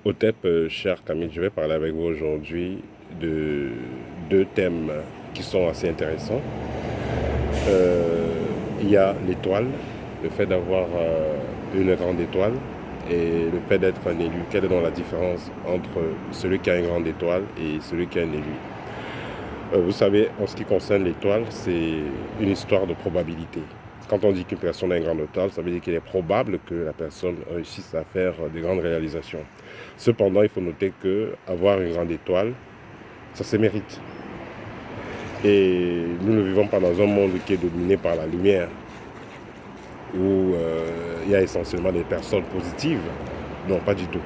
Otep, cher Camille, je vais parler avec vous aujourd'hui de deux thèmes qui sont assez intéressants. Euh, il y a l'étoile, le fait d'avoir une grande étoile et le fait d'être un élu. Quelle est donc la différence entre celui qui a une grande étoile et celui qui a un élu? Vous savez, en ce qui concerne l'étoile, c'est une histoire de probabilité. Quand on dit qu'une personne a une grande étoile, ça veut dire qu'il est probable que la personne réussisse à faire de grandes réalisations. Cependant, il faut noter que avoir une grande étoile, ça se mérite. Et nous ne vivons pas dans un monde qui est dominé par la lumière, où il y a essentiellement des personnes positives. Non, pas du tout.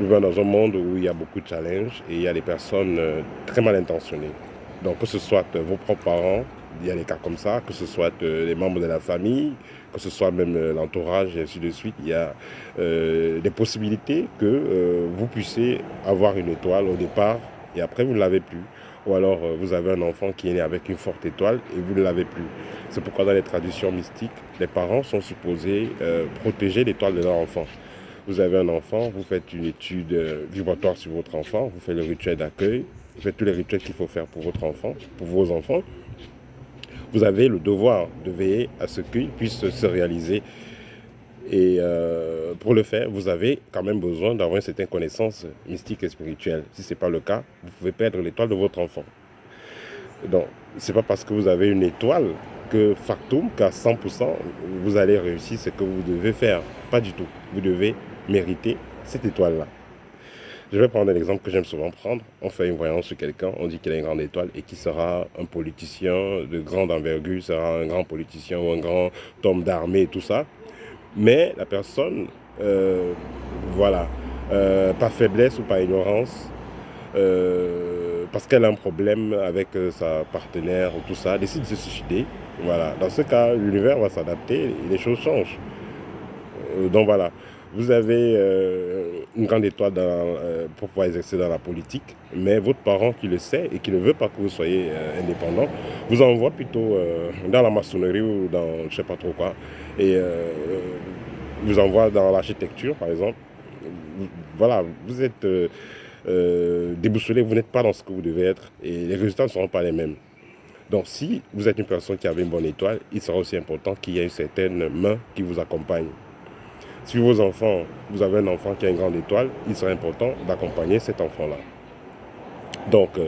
Nous vivons dans un monde où il y a beaucoup de challenges et il y a des personnes très mal intentionnées. Donc que ce soit vos propres parents, il y a des cas comme ça, que ce soit les membres de la famille, que ce soit même l'entourage et ainsi de suite, il y a des possibilités que vous puissiez avoir une étoile au départ et après vous ne l'avez plus. Ou alors vous avez un enfant qui est né avec une forte étoile et vous ne l'avez plus. C'est pourquoi dans les traditions mystiques, les parents sont supposés protéger l'étoile de leur enfant. Vous avez un enfant, vous faites une étude vibratoire sur votre enfant, vous faites le rituel d'accueil, vous faites tous les rituels qu'il faut faire pour votre enfant, pour vos enfants. Vous avez le devoir de veiller à ce qu'ils puissent se réaliser. Et pour le faire, vous avez quand même besoin d'avoir une certaine connaissance mystique et spirituelle. Si ce n'est pas le cas, vous pouvez perdre l'étoile de votre enfant. Donc, ce n'est pas parce que vous avez une étoile que factum, qu'à 100%, vous allez réussir ce que vous devez faire. Pas du tout. Vous devez mériter cette étoile-là. Je vais prendre un exemple que j'aime souvent prendre. On fait une voyance sur quelqu'un, on dit qu'il a une grande étoile et qu'il sera un politicien de grande envergure, sera un grand politicien ou un grand homme d'armée et tout ça. Mais la personne, euh, voilà, par faiblesse ou par ignorance, parce qu'elle a un problème avec sa partenaire ou tout ça, décide de se suicider. Voilà. Dans ce cas, l'univers va s'adapter et les choses changent. Donc voilà, vous avez une grande étoile pour pouvoir exercer dans la politique, mais votre parent qui le sait et qui ne veut pas que vous soyez indépendant, vous envoie plutôt dans la maçonnerie ou dans je ne sais pas trop quoi, et vous envoie dans l'architecture par exemple. Voilà, vous êtes déboussolé, vous n'êtes pas dans ce que vous devez être, et les résultats ne seront pas les mêmes. Donc si vous êtes une personne qui avait une bonne étoile, il sera aussi important qu'il y ait une certaine main qui vous accompagne. Si vos enfants, vous avez un enfant qui a une grande étoile, il serait important d'accompagner cet enfant-là. Donc,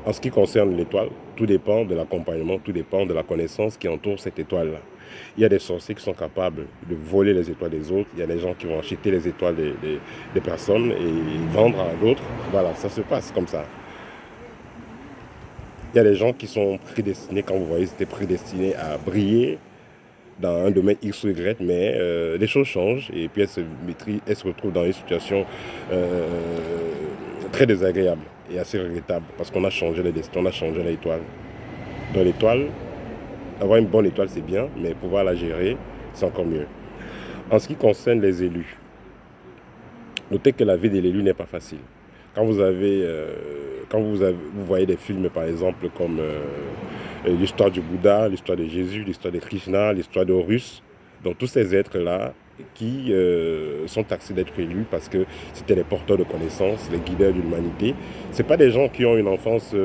en ce qui concerne l'étoile, tout dépend de l'accompagnement, tout dépend de la connaissance qui entoure cette étoile-là. Il y a des sorciers qui sont capables de voler les étoiles des autres. Il y a des gens qui vont acheter les étoiles des personnes et vendre à d'autres. Voilà, ça se passe comme ça. Il y a des gens qui sont prédestinés, quand vous voyez, ils étaient prédestinés à briller dans un domaine X ou Y, mais les choses changent et puis elle se retrouve dans une situation euh, très désagréable et assez regrettable parce qu'on a changé les destins, on a changé l'étoile. Dans l'étoile, avoir une bonne étoile c'est bien, mais pouvoir la gérer c'est encore mieux. En ce qui concerne les élus, notez que la vie de l'élu n'est pas facile. Quand vous voyez des films par exemple comme l'histoire du Bouddha, l'histoire de Jésus, l'histoire de Krishna, l'histoire d'Horus, donc tous ces êtres-là qui sont taxés d'être élus parce que c'était les porteurs de connaissances, les guideurs de l'humanité. Ce pas des gens qui ont une enfance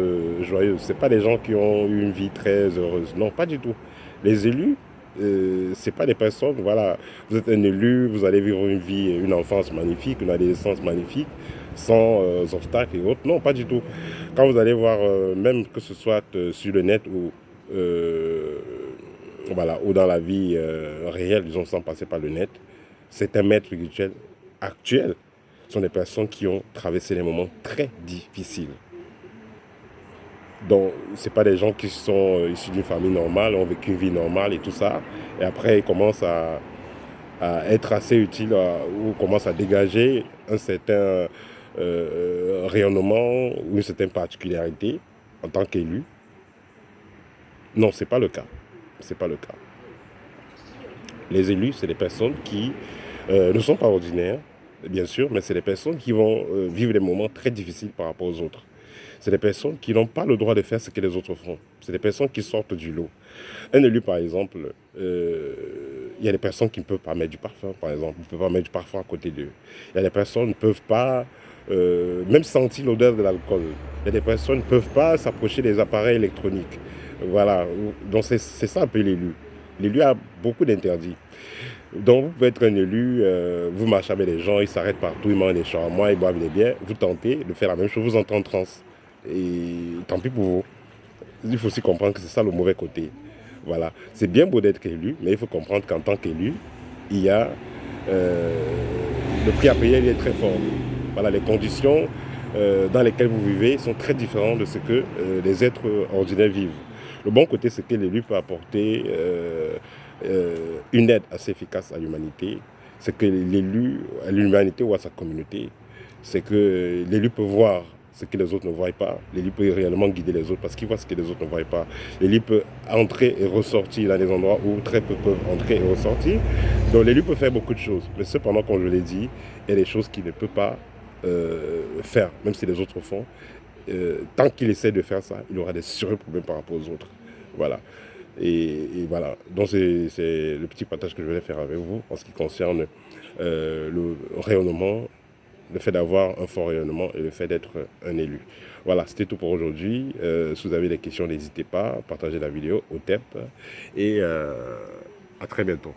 joyeuse, ce pas des gens qui ont eu une vie très heureuse. Non, pas du tout. Les élus, c'est pas des personnes, voilà, vous êtes un élu, vous allez vivre une vie, une enfance magnifique, une adolescence magnifique, sans obstacles et autres. Non, pas du tout. Quand vous allez voir, même que ce soit sur le net ou, euh, voilà, ou dans la vie réelle, disons sans passer par le net, c'est un maître spirituel actuel. Ce sont des personnes qui ont traversé des moments très difficiles. Donc, ce pas des gens qui sont issus d'une famille normale, ont vécu une vie normale et tout ça. Et après, ils commencent à être assez utiles ou commencent à dégager un certain rayonnement ou une certaine particularité en tant qu'élu. Non, ce n'est pas le cas. C'est pas le cas. Les élus, c'est des personnes qui ne sont pas ordinaires, bien sûr, mais c'est des personnes qui vont vivre des moments très difficiles par rapport aux autres. C'est des personnes qui n'ont pas le droit de faire ce que les autres font. C'est des personnes qui sortent du lot. Un élu, par exemple, il y a des personnes qui ne peuvent pas mettre du parfum, par exemple. Ils ne peuvent pas mettre du parfum à côté d'eux. Il y a des personnes qui ne peuvent pas même sentir l'odeur de l'alcool. Il y a des personnes qui ne peuvent pas s'approcher des appareils électroniques. Voilà. Donc c'est ça un peu l'élu. L'élu a beaucoup d'interdits. Donc vous pouvez être un élu, vous marchez avec les gens, ils s'arrêtent partout, ils mangent des shawarma, ils boivent des bières. Vous tentez de faire la même chose, vous entrez en transe. Et tant pis pour vous. Il faut aussi comprendre que c'est ça le mauvais côté. Voilà. C'est bien beau d'être élu, mais il faut comprendre qu'en tant qu'élu, il y a le prix à payer, il est très fort. Voilà, les conditions dans lesquelles vous vivez sont très différentes de ce que les êtres ordinaires vivent. Le bon côté, c'est que l'élu peut apporter une aide assez efficace à l'humanité. C'est que l'élu, à l'humanité ou à sa communauté, c'est que l'élu peut voir ce que les autres ne voient pas. L'élu peut réellement guider les autres parce qu'il voit ce que les autres ne voient pas. L'élu peut entrer et ressortir dans des endroits où très peu peuvent entrer et ressortir. Donc l'élu peut faire beaucoup de choses. Mais cependant, comme je l'ai dit, il y a des choses qu'il ne peut pas faire, même si les autres font. Tant qu'il essaie de faire ça, il aura des sérieux problèmes par rapport aux autres. Voilà. Et voilà. Donc c'est le petit partage que je voulais faire avec vous en ce qui concerne le rayonnement, le fait d'avoir un fort rayonnement et le fait d'être un élu. Voilà, c'était tout pour aujourd'hui. Si vous avez des questions, n'hésitez pas, partagez la vidéo au TEP et à très bientôt.